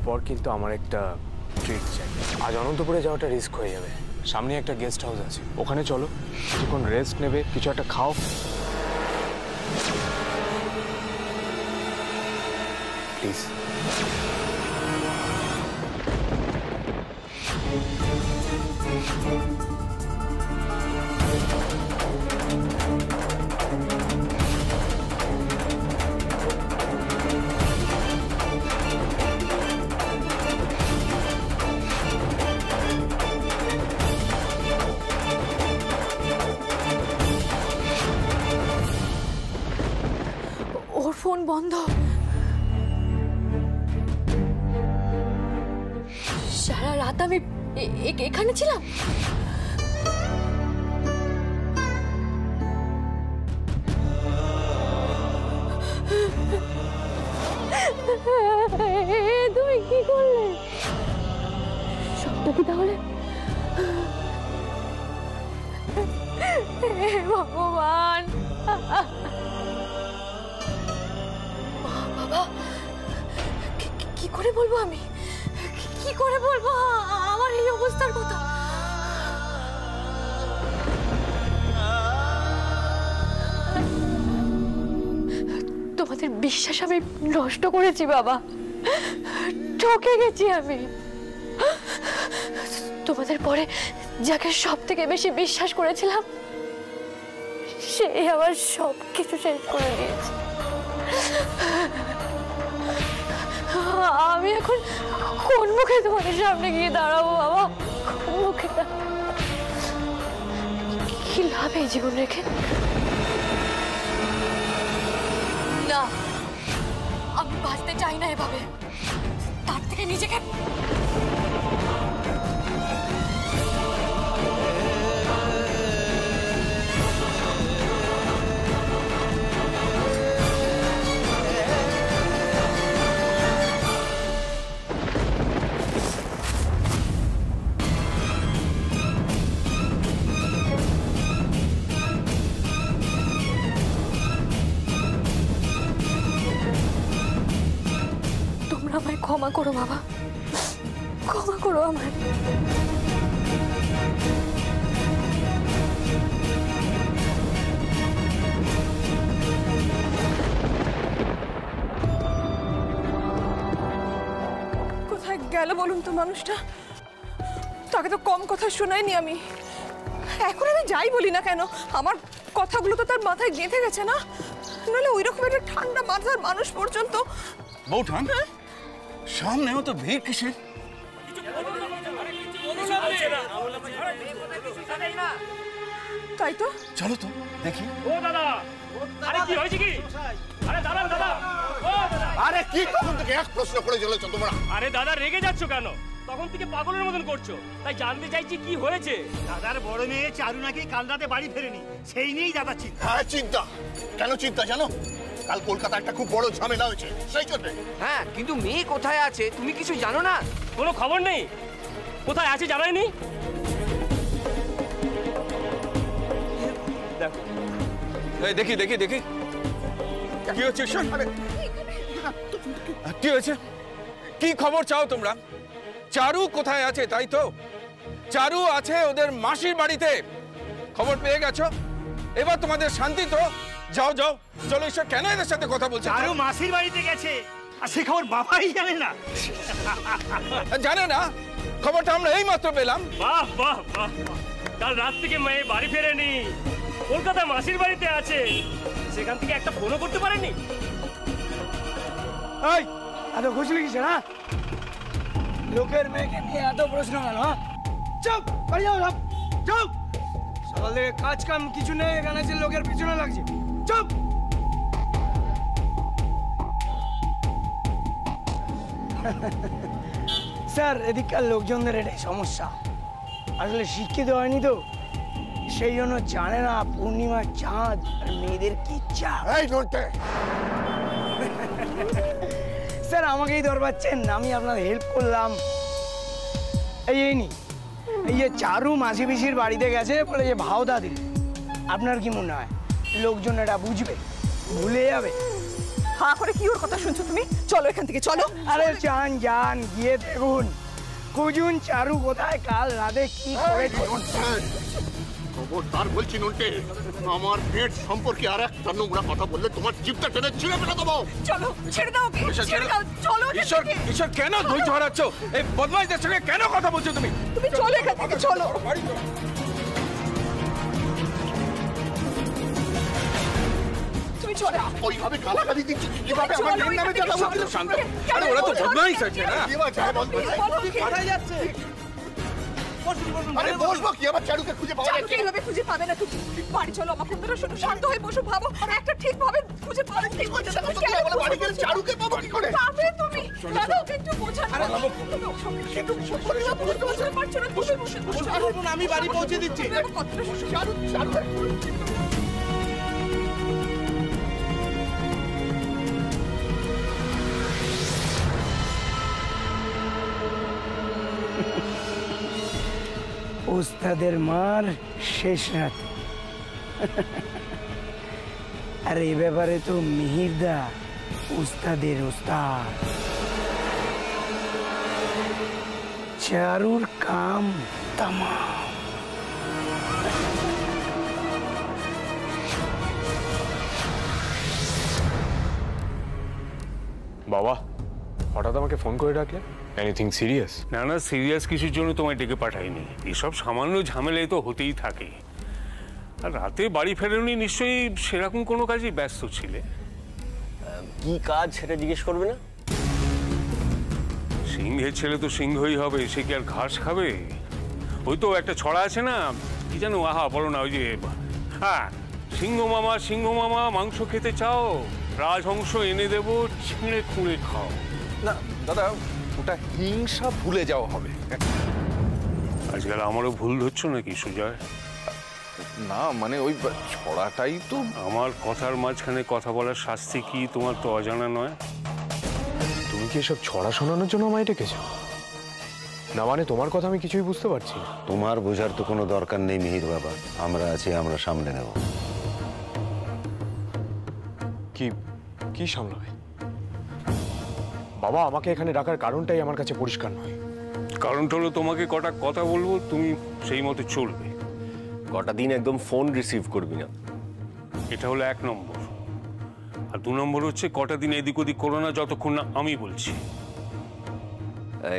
যাওয়ার পর কিন্তু আমার একটা ট্রিট চাই। আজ অনন্তপুরে যাওয়াটা রিস্ক হয়ে যাবে। সামনে একটা গেস্ট হাউস আছে, ওখানে চলো, কিছুক্ষণ রেস্ট নেবে, কিছু একটা খাও। প্লিজ। ওর ফোন বন্ধ। সারা রাত আমি এখানে ছিলাম। তুমি কি করলে? সবটা কি তাহলে? ভগবান, বাবা, কি করে বলবো আমি? কি করে বলবো আমার এই অবস্থার কথা? তোমাদের বিশ্বাস আমি নষ্ট করেছি বাবা, ঠকে গেছি আমি। তোমাদের পরে যাকে সব থেকে বেশি বিশ্বাস করেছিলাম সে আমার সবকিছু শেষ করে দিয়েছে। আমি এখন কোন মুখে তোমাদের সামনে গিয়ে দাঁড়াবো বাবা? কোন মুখে? কি লাভ এই জীবন রেখে? না, আমি বাঁচতে চাই না এভাবে। তার থেকে নিজেকে আমায় ক্ষমা করো বাবা, ক্ষমা করো আমায়। কোথায় গেল বলুন তো মানুষটা? তাকে তো কম কথা শোনাইনি আমি। এখন আমি যাই বলি না কেন, আমার কথাগুলো তো তার মাথায় গেঁথে গেছে না? নাহলে ওই রকম একটা ঠান্ডা মাথার মানুষ পর্যন্ত। বৌঠান, সামনেও তো ভিড় কিসের? তাই তো, চলো তো দেখি। ও দাদা, আরে কি হয়েছে কি? আরে দাদা দাদা, ও দাদা, আরে কি তখন থেকে এক প্রশ্ন করে চলেছো তোমরা? আরে দাদা রেগে যাচ্ছ কেন? তখন থেকে পাগলের মতন করছো, তাই জানতে চাইছি কি হয়েছে। দাদার বড় মেয়ে চারু নাকি কাল রাতে বাড়ি ফেরেনি, সেই নিয়েই দাদা চিন্তা। হ্যাঁ চিন্তা। কেন চিন্তা জানো? কাল কলকাতা একটা খুব বড় ঝামেলা হয়েছে, সেই জন্য। হ্যাঁ, কিন্তু মেয়ে কোথায় আছে তুমি কিছু জানো না? কোনো খবর নেই, কোথায় আছে জানাইনি। দেখি দেখি দেখি কি হচ্ছে? কি হয়েছে? কি খবর চাও তোমরা? চারু কোথায় আছে? তাই তো, চারু আছে ওদের মাসির বাড়িতে। খবর পেয়ে গেছো? এবার তোমাদের শান্তি তো? যাও যাও, চলো। ঈশ্বর কেন এদের সাথে কথা বলছে? চারু মাসির বাড়িতে গেছে, আর সে খবর বাবাই জানে না। জানে না? খবরটা আমরা এই মাত্র পেলাম। বাহ বাহ বাহ, কাল রাত থেকে মেয়ে বাড়ি ফেরেনি, কলকাতা মাসির বাড়িতে আছে। সেখান থেকে একটা ফোনও করতে পারেনি। এই এত খুশলি কিসে না? লোকের মেয়েকে নিয়ে এত প্রশ্ন কেন? চুপ, বাড়ি যাও সব, চুপ। সকাল থেকে কাজ কাম কিছু নেই, এখানে এসে লোকের পিছনে লাগছে। চুপ। স্যার, এদিককার লোকজনদের এটাই সমস্যা, আসলে শিক্ষিত হয়নি তো, সেই জন্য জানে না পূর্ণিমার চাঁদ আর মেয়েদের কি চাপ। স্যার, আমাকেই ধরবাচ্ছেন, আমি আপনার হেল্প করলাম। এই নি, এই যে চারু মাসি পিসির বাড়িতে গেছে বলে যে ভাওতা দিল, আপনার কি মনে হয় লোকজন এটা বুঝবে, ভুলে যাবে? হাঁ করে কি ওর কথা শুনছো তুমি? চলো এখান থেকে, চলো। আরে যান যান, গিয়ে দেখুন, খুঁজুন চারু কোথায় কাল রাতে কি করেছে। খবরদার বলছি নন্টে, আমার পেট সম্পর্কে আর একটা নোংরা কথা বললে তোমার জিভটা টেনে ছিঁড়ে ফেলে দেবো। চলো, ছেড়ে দাও ওকে, ছেড়ে দাও, চলো এখান ঈশ্বর, থেকে। ঈশ্বর কেন ধৈর্য হারাচ্ছ? এই বদমাইশদের সঙ্গে কেন কথা বলছো তুমি? তুমি চলো এখান থেকে, চলো। তুমি চলো। ওইভাবে গালাগালি দিচ্ছি কিভাবে আমার মেয়ের নামে জানাবো? শান্ত, আরে ওরা তো বদমাইশ আছে না? কি বাজে বলবো? কোথায় যাচ্ছে? আরে বসবো কি, আমার চারুকে খুঁজে পাওয়া যাচ্ছে? কিভাবে খুঁজে পাবে না তুমি? বাড়ি চলো, আমার কথাটা শোনো, শান্ত হয়ে বসো, ভাবো একটা ঠিকভাবে খুঁজে পাবে। কি করছে দেখো তো, তুই বলে বাড়ি গেলে চারুকে পাবো কি করে? পাবে তুমি। দাদা ওকে একটু বোঝান। তুমি ওর সঙ্গে একটু পরিবার বুঝতে পারছো না, বসে বসে বসে। আমি বাড়ি পৌঁছে দিচ্ছি। তুমি আমার কথাটা শোনো। চারু চারু ওস্তাদের মার শেষ রাত। আর এই ব্যাপারে তো মিহিরদা ওস্তাদের ওস্তাদ। চারুর কাম তামাম। বাবা, হঠাৎ আমাকে ফোন করে ডাকলে? Anything serious? না না, সিরিয়াস কিছুর জন্য তোমায় ডেকে পাঠাইনি। এসব সামান্য ঝামেলাই তো হতেই থাকে। আর রাতে বাড়ি ফেরেনি, নিশ্চয়ই সেরকম কোনো কাজেই ব্যস্ত ছিলে। কি কাজ সেটা জিজ্ঞেস করবে না? সিংহের ছেলে তো সিংহই হবে, সে কি আর ঘাস খাবে? ওই তো একটা ছড়া আছে না, কি জানো, আহা বলো না, ওই যে হ্যাঁ, সিংহ মামা মাংস খেতে চাও, রাজহংস এনে দেবো, ছিঁড়ে খুঁড়ে খাও। না দাদা, ওটা হিংসা ভুলে যাওয়া হবে। আজকাল আমারও ভুল ধরছো নাকি সুজয়? না মানে ওই ছড়াটাই তো। আমার কথার মাঝখানে কথা বলার শাস্তি কি তোমার তো অজানা নয়? তুমি কি এসব ছড়া শোনানোর জন্য আমায় ডেকেছো? না মানে তোমার কথা আমি কিছুই বুঝতে পারছি না। তোমার বোঝার তো কোনো দরকার নেই মিহির বাবা, আমরা আছি, আমরা সামলে নেব। কি কি সামলাবে? বাবা, আমাকে এখানে ডাকার কারণটাই আমার কাছে পরিষ্কার নয়। কারণটা হলো তোমাকে কটা কথা বলবো, তুমি সেই মতো চলবে। কটা দিন একদম ফোন রিসিভ করবি না, এটা হলো 1 নম্বর। আর 2 নম্বর হচ্ছে কটা দিন এদিক ওদিক করো না যতক্ষণ না আমি বলছি।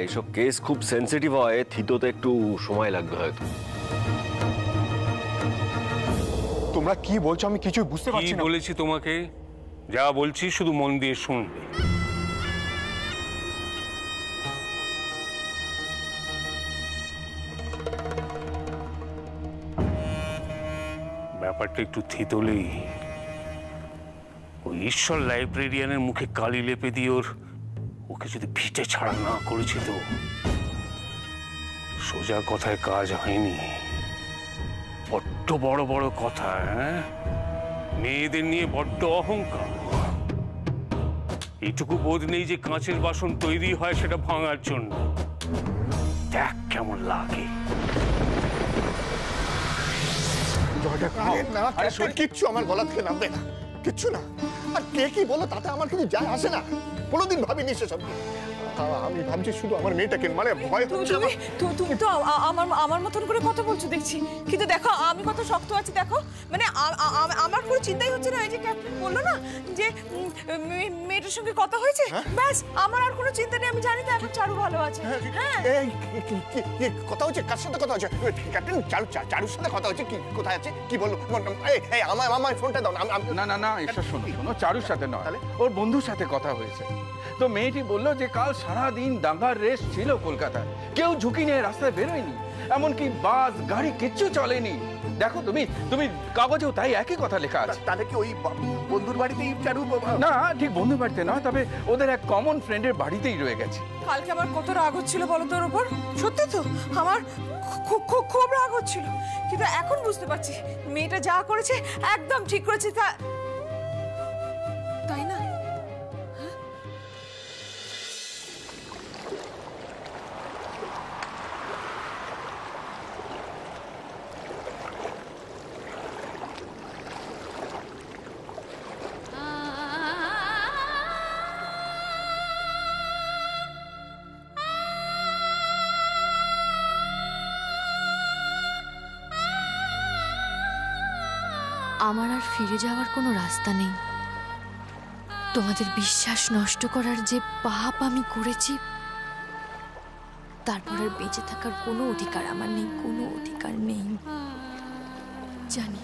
এইসব কেস খুব সেন্সিটিভ হয়, থিতোতে একটু সময় লাগবে হয়তো। তোমরা কি বলছো আমি কিছুই বুঝতে পারছি না। বলেছি তোমাকে, যা বলছি শুধু মন দিয়ে শুনবে। ব্যাপারটা একটু থিতলেই ওই ঈশ্বর লাইব্রেরিয়ানের মুখে কালি লেপে দিয়ে ওকে যদি ভিটে ছাড়া না করেছি তো সোজা কথায় কাজ হয়নি। বড্ড বড় বড় কথা, হ্যাঁ, মেয়েদের নিয়ে বড্ড অহংকার। এইটুকু বোধ নেই যে কাঁচের বাসন তৈরি হয় সেটা ভাঙার জন্য। দেখ কেমন লাগে। কিচ্ছু আমার গলা থেকে নামবে না, কিচ্ছু না। আর কে কি বলো তাতে আমার কিছু যায় আসে না। কোনোদিন ভাবিনি সেসব। আমি ভাবছি শুধু আমার মেয়েটাকে, মানে ভয় হচ্ছে। তুমি তো আমার মতন করে কথা বলছো দেখছি, কিন্তু দেখো আমি কত শক্ত আছি দেখো। মানে আমার কোনো চিন্তাই হচ্ছে না। এই যে ক্যাপ্টেন বললো না যে মেয়েটার সঙ্গে কথা হয়েছে, ব্যাস আমার আর কোনো চিন্তা নেই। আমি জানি তো এখন চারু ভালো আছে। হ্যাঁ, কথা হচ্ছে, কার সাথে কথা হচ্ছে? ক্যাপ্টেন চারুর সাথে কথা হচ্ছে। কি কোথায় আছে, কি বললো? আমার ফোনটা দাও। না না না, এটা শোনো শোনো, চারুর সাথে নয়, ওর বন্ধুর সাথে কথা হয়েছে। তো মেয়েটি বললো যে কাল সারাদিন দাঙ্গার রেস ছিল কলকাতায়, কেউ ঝুঁকি নিয়ে রাস্তায় বেরোয়নি, এমনকি বাস গাড়ি কিচ্ছু চলেনি। দেখো তুমি তুমি কাগজেও তাই একই কথা লেখা আছে। তাহলে কি ওই বন্ধুর বাড়িতেই চারু? না, ঠিক বন্ধুর বাড়িতে নয়, তবে ওদের এক কমন ফ্রেন্ডের বাড়িতেই রয়ে গেছে। কালকে আমার কত রাগ হচ্ছিল বলো তোর উপর। সত্যি তো আমার খুব রাগ হচ্ছিল, কিন্তু এখন বুঝতে পারছি মেয়েটা যা করেছে একদম ঠিক করেছে। তাই না? আমার আর ফিরে যাওয়ার কোনো রাস্তা নেই। তোমাদের বিশ্বাস নষ্ট করার যে পাপ আমি করেছি, তারপর আর বেঁচে থাকার কোনো অধিকার আমার নেই, কোনো অধিকার নেই। জানি,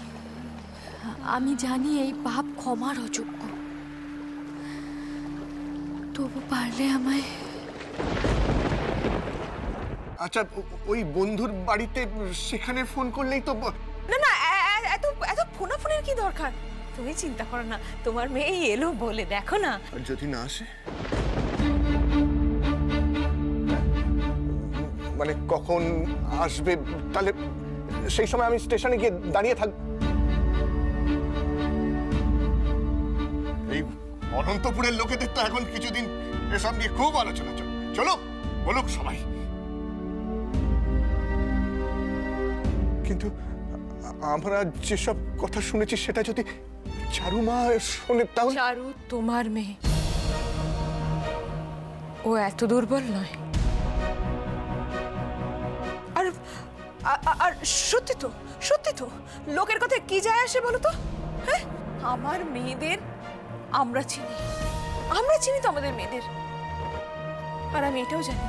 আমি জানি এই পাপ ক্ষমার অযোগ্য, তবু পারলে আমায়। আচ্ছা, ওই বন্ধুর বাড়িতে সেখানে ফোন করলেই তো। না না, এত এত ফোনাফোনের কি দরকার? তুমি চিন্তা করো না, তোমার মেয়ে এলো বলে দেখো না। আর যদি না আসে? মানে কখন আসবে? তাহলে সেই সময় আমি স্টেশনে গিয়ে দাঁড়িয়ে থাকব। এই অনন্তপুরের লোকেদের তো এখন কিছুদিন এসব নিয়ে খুব আলোচনা চলে। চলো, বলুক সবাই। কিন্তু আমরা যেসব কথা শুনেছি সেটা যদি চারু মা শোনে তাহলে। চারু তোমার মেয়ে, ও এত দুর্বল নয়। আর আর সত্যি তো, সত্যি তো, লোকের কথা কি যায় আসে বলো তো? হ্যাঁ, আমার মেয়েদের আমরা চিনি, আমরা চিনি তো আমাদের মেয়েদের। আর আমি এটাও জানি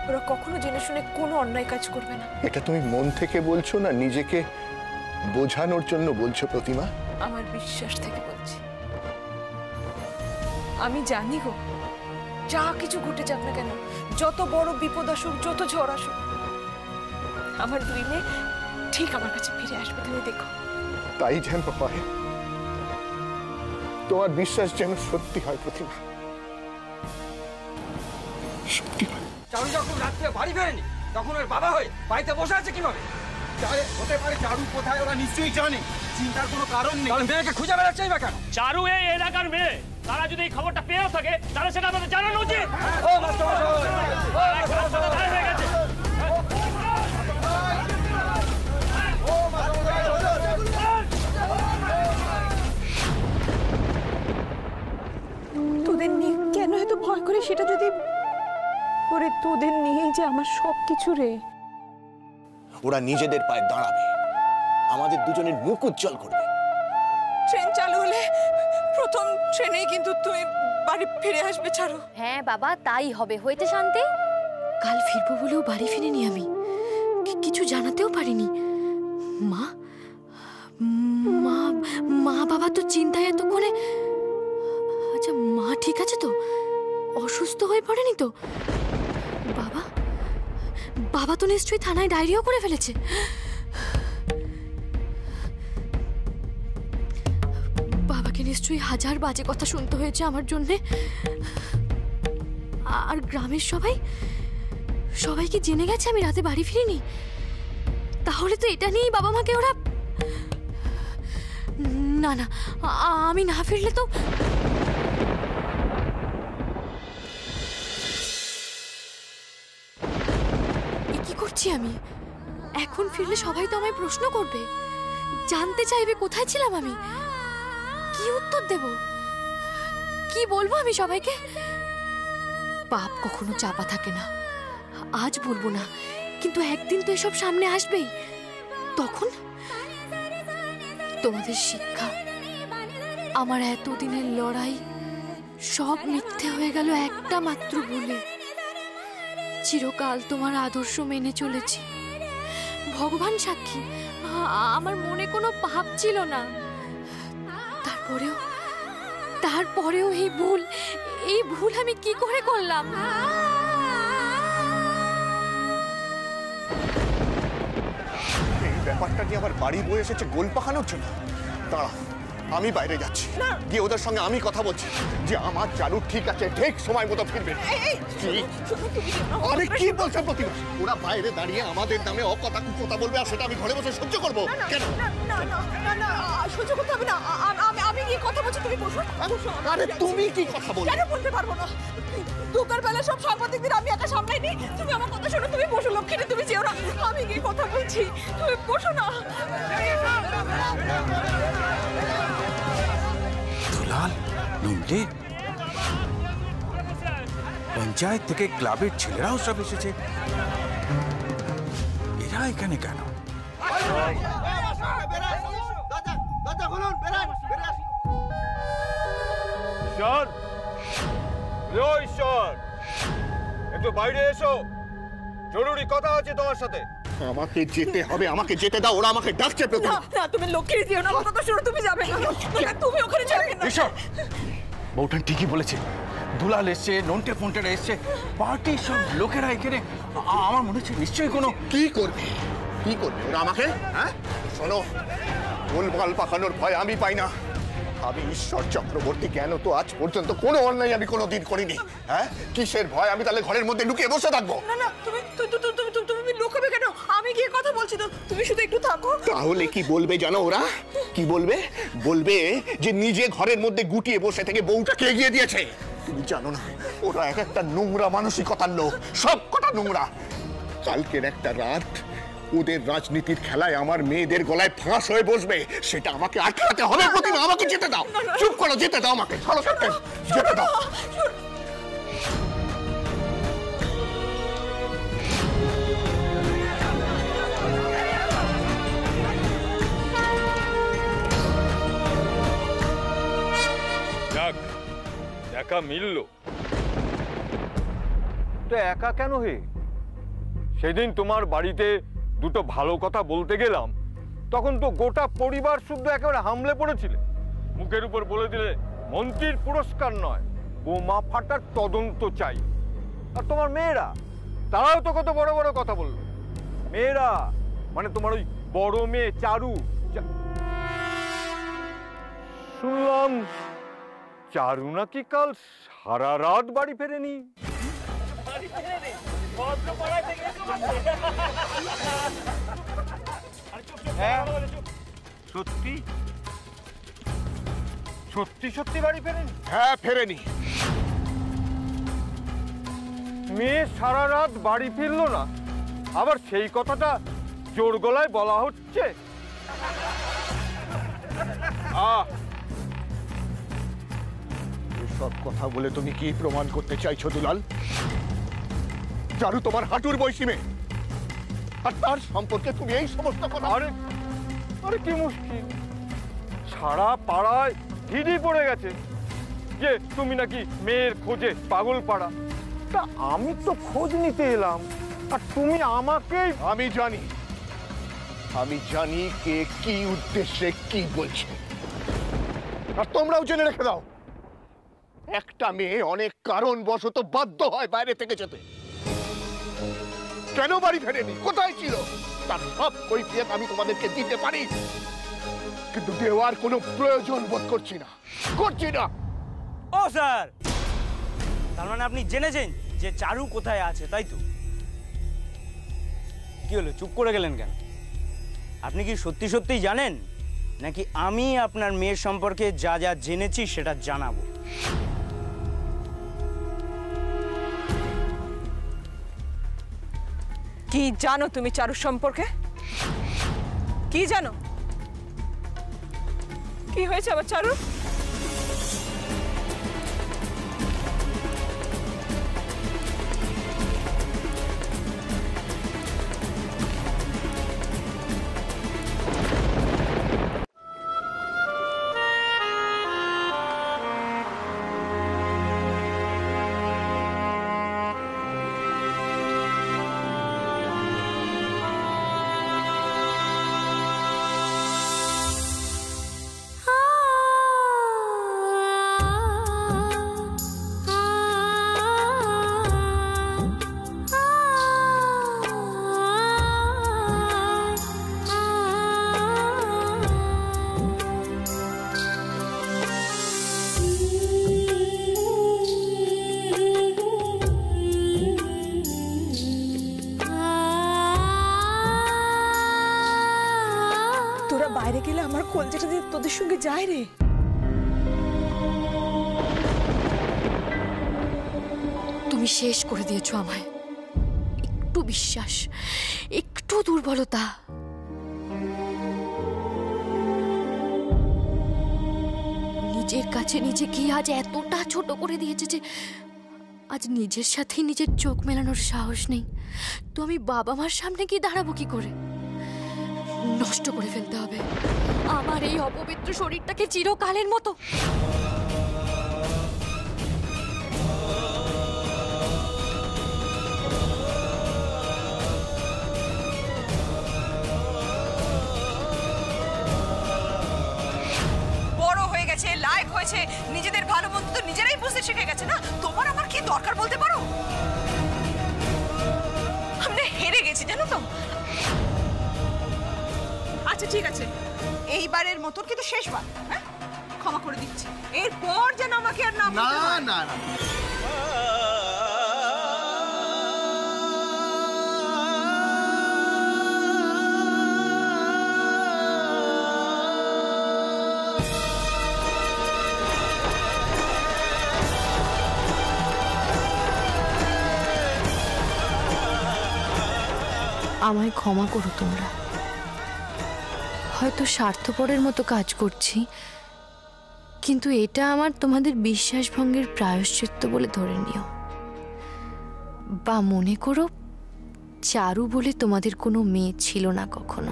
ওরা কখনো জেনে শুনে কোনো অন্যায় কাজ করবে না। এটা তুমি মন থেকে বলছো না নিজেকে বোঝানোর জন্য বলছো প্রতিমা? আমার বিশ্বাস থেকে বলছি। আমি জানি গো, যা কিছু ঘটে যাক না কেন, যত বড় বিপদ আসুক, যত ঝড় আসুক, আমার দুই মেয়ে ঠিক আমার কাছে ফিরে আসবে, তুমি দেখো। তাই যেন হয়, তোমার বিশ্বাস যেন সত্যি হয় প্রতিমা, সত্যি হয়। চারু যখন রাত্রে বাড়ি ফেরেনি তখন ওর বাবা হয়ে বাড়িতে বসে আছে কিভাবে? হতে পারে চারু কোথায় ওরা নিশ্চয়ই জানে, চিন্তার কোনো কারণ নেই। তাহলে মেয়েকে খুঁজে বেড়াচ্ছেই বা কেন? চারু এই এলাকার মেয়ে, তারা যদি এই খবরটা পেয়েও থাকে তাহলে সেটা আমাদের জানানো উচিত। ও মাস্টার হয়ে গেছে। তোদের নিয়ে কেন এত ভয় করে সেটা যদি, ওরে তোদের নিয়েই যে আমার সব কিছু রে। ওরা নিজেদের পায়ে দাঁড়াবে, আমাদের দুজনের মুখ উজ্জ্বল করবে। ট্রেন চালু হলে প্রথম ট্রেনেই কিন্তু তুমি বাড়ি ফিরে আসবে চারু। হ্যাঁ বাবা, তাই হবে। হয়েছে শান্তি? কাল ফিরবো বলেও বাড়ি ফিরিনি আমি, কিছু জানাতেও পারিনি। মা মা মা বাবা তো চিন্তায় এতক্ষণে। আচ্ছা, মা ঠিক আছে তো? অসুস্থ হয়ে পড়েনি তো? বাবা বাবা তো নিশ্চয়ই থানায় ডায়েরিও করে ফেলেছে। বাবাকে নিশ্চয়ই হাজার বাজে কথা শুনতে হয়েছে আমার জন্যে। আর গ্রামের সবাই কি জেনে গেছে আমি রাতে বাড়ি ফিরিনি? তাহলে তো এটা নিয়েই বাবা মাকে ওরা। না না, আমি না ফিরলে তো। কি করছি আমি? এখন ফিরলে সবাই তো আমায় প্রশ্ন করবে, জানতে চাইবে কোথায় ছিলাম আমি। কি উত্তর দেব? কি বলবো আমি সবাইকে? পাপ কখনো চাপা থাকে না। আজ বলবো না, কিন্তু একদিন তো এসব সামনে আসবেই। তখন তোমাদের শিক্ষা, আমার এতদিনের লড়াই সব মিথ্যে হয়ে গেল একটা মাত্র ভুলে। চিরকাল তোমার আদর্শ মেনে চলেছি, ভগবান সাক্ষী। আমার মনে কোনো পাপ ছিল না। তারপরেও এই ভুল আমি কি করে করলাম? এই ব্যাপারটা নিয়ে আমার বাড়ি বয়ে এসেছে গোল পাকানোর জন্য। দাঁড়া, আমি বাইরে যাচ্ছি, গিয়ে ওদের সঙ্গে আমি কথা বলছি যে আমার চারু ঠিক আছে, ঠিক সময় মতো ফিরবে। আরে কি বলছো প্রতিমা? ওরা বাইরে দাঁড়িয়ে আমাদের নামে অকথা কুকথা বলবে, আর সেটা আমি ঘরে বসে সহ্য করবো কেন? সহ্য করতে হবে না, আমি গিয়ে কথা বলছি, তুমি বসো। আরে তুমি কি কথা বলবে? কেন বলতে পারবো না? দুকার বেলা সব সাংবাদিকদের আমি একা সামলাইনি। তুমি আমার কথা শোনো, তুমি বসো। লক্ষ্মী, তুমি যেও না, আমি গিয়ে কথা বলছি, তুমি বসো না। দুলাল, নন্টে, পঞ্চায়েত থেকে ক্লাবের ছেলেরাও সব এসেছে। এরা এখানে কেন? দরজা খুলুন, বেরান, বেরে আসুন। ঈশ্বর, ও ঈশ্বর, একটু বাইরে এসো, জরুরি কথা আছে তোমার সাথে। আমাকে যেতে হবে, আমাকে যেতে দাও, ওরা আমাকে ডাকছে। না না, তুমি লক্ষ্মী দিও না, আমার কথা শুনো, তুমি যাবে না। না, তুমি ওখানে যাবে না। ঈশ্বর, বউটা ঠিকই বলেছে, দুলাল এসছে, নন্টে ফন্টেরা এসছে, পার্টির সব লোকেরা এখানে। আমার মনে হচ্ছে নিশ্চয়ই কোনো কি করবে, কি করবে ওরা আমাকে? হ্যাঁ শোনো, গোলমাল পাকানোর ভয় আমি পাই না। আমি ঈশ্বর চক্রবর্তী, কেন তো আজ পর্যন্ত কোনো অন্যায় আমি কোনোদিন করিনি। হ্যাঁ, কিসের ভয়? আমি তাহলে ঘরের মধ্যে লুকিয়ে বসে থাকবো? না না, তুমি তুমি লুকাবে কেন? আমি গিয়ে কথা বলছি তো, তুমি শুধু একটু থাকো। তাহলে কি বলবে জানো ওরা? কি বলবে? বলবে যে নিজে ঘরের মধ্যে গুটিয়ে বসে থেকে বউটাকে এগিয়ে দিয়েছে। তুমি জানো না, ওরা এক একটা নোংরা মানসিকতার লোক, সব কটা নোংরা। কালকের একটা রাত ওদের রাজনীতির খেলায় আমার মেয়েদের গলায় ফাঁস হয়ে বসবে, সেটা আমাকে আটকাতে হবে। প্রতিমা, আমাকে যেতে দাও। চুপ করো, যেতে দাও আমাকে। চলো ক্যাপ্টেন, যেতে দাও। যাক, দেখা মিলল। তো একা কেন হে? সেদিন তোমার বাড়িতে দুটো ভালো কথা বলতে গেলাম, তখন তো গোটা পরিবার শুদ্ধ একেবারে হামলে পড়েছিলে। মুখের উপর বলে দিলে মন্ত্রীর পুরস্কার নয়, বোমা ফাটার তদন্ত চাই। আর তোমার মেয়েরা, তারাও তো কত বড় বড় কথা বললো। মেয়েরা মানে তোমার ওই বড় মেয়ে চারু, শুনলাম চারু নাকি কাল সারা রাত বাড়ি ফেরেনি। হ্যাঁ, সত্যি সত্যি সত্যি বাড়ি ফেরেনি? হ্যাঁ, ফেরেনি। মেয়ে সারা রাত বাড়ি ফিরলো না, আবার সেই কথাটা জোর গলায় বলা হচ্ছে। এসব কথা বলে তুমি কি প্রমাণ করতে চাইছো দুলাল? চারু তোমার হাঁটুর বয়সী মেয়ে, আর তার সম্পর্কে তুমি এই সমস্ত কথা? আরে আরে কি মুশকিল, সারা পাড়ায় হিড়ি পড়ে গেছে যে তুমি নাকি মেয়ের খোঁজে পাগল পাড়া। তা আমি তো খোঁজ নিতে এলাম, আর তুমি আমাকেই। আমি জানি কে কি উদ্দেশ্যে কি বলছে, আর তোমরাও জেনে রেখে দাও, একটা মেয়ে অনেক কারণবশত বাধ্য হয় বাইরে থেকে যেতে। কেন বাড়ি ফেরেনি, কোথায় ছিল, তার সব কৈফিয়ত আমি তোমাদেরকে দিতে পারি, কিন্তু দেওয়ার কোনো প্রয়োজন বোধ করছি না। ও স্যার, তার মানে আপনি জেনেছেন যে চারু কোথায় আছে, তাই তো? কি হলো, চুপ করে গেলেন কেন? আপনি কি সত্যি সত্যিই জানেন, নাকি আমি আপনার মেয়ের সম্পর্কে যা যা জেনেছি সেটা জানাবো? কি জানো তুমি চারুর সম্পর্কে? কি জানো? কি হয়েছে আবার চারু? বাইরে গেলে আমার কলজেটা দিয়ে তোদের সঙ্গে যায় রে। তুমি শেষ করে দিয়েছো আমায়। একটু বিশ্বাস, একটু দুর্বলতা, নিজের কাছে নিজেকে আজ এতটা ছোট করে দিয়েছে যে আজ নিজের সাথেই নিজের চোখ মেলানোর সাহস নেই। তো আমি বাবা মার সামনে গিয়ে দাঁড়াবো কি করে? নষ্ট করে ফেলতে হবে আমার এই অপবিত্র শরীরটাকে চিরকালের মতো। বড় হয়ে গেছে, লায়ক হয়েছে, নিজেদের ভালো মন্দ তো নিজেরাই বুঝতে শিখে গেছে না। তোমার আমার কি দরকার বলতে পারো? আমরা হেরে গেছি জানো তো। আচ্ছা ঠিক আছে, এইবারের মতন কিন্তু শেষবার, হ্যাঁ ক্ষমা করে দিচ্ছি। এরপর যেন আমাকে আর নাম বলতে হয়। না আমায় ক্ষমা করো তোমরা, হয়তো স্বার্থপরের মতো কাজ করছি, কিন্তু এটা আমার তোমাদের বিশ্বাসভঙ্গের প্রায়শ্চিত্ত বলে ধরে নিও। বা মনে করো চারু বলে তোমাদের কোনো মেয়ে ছিল না কখনো।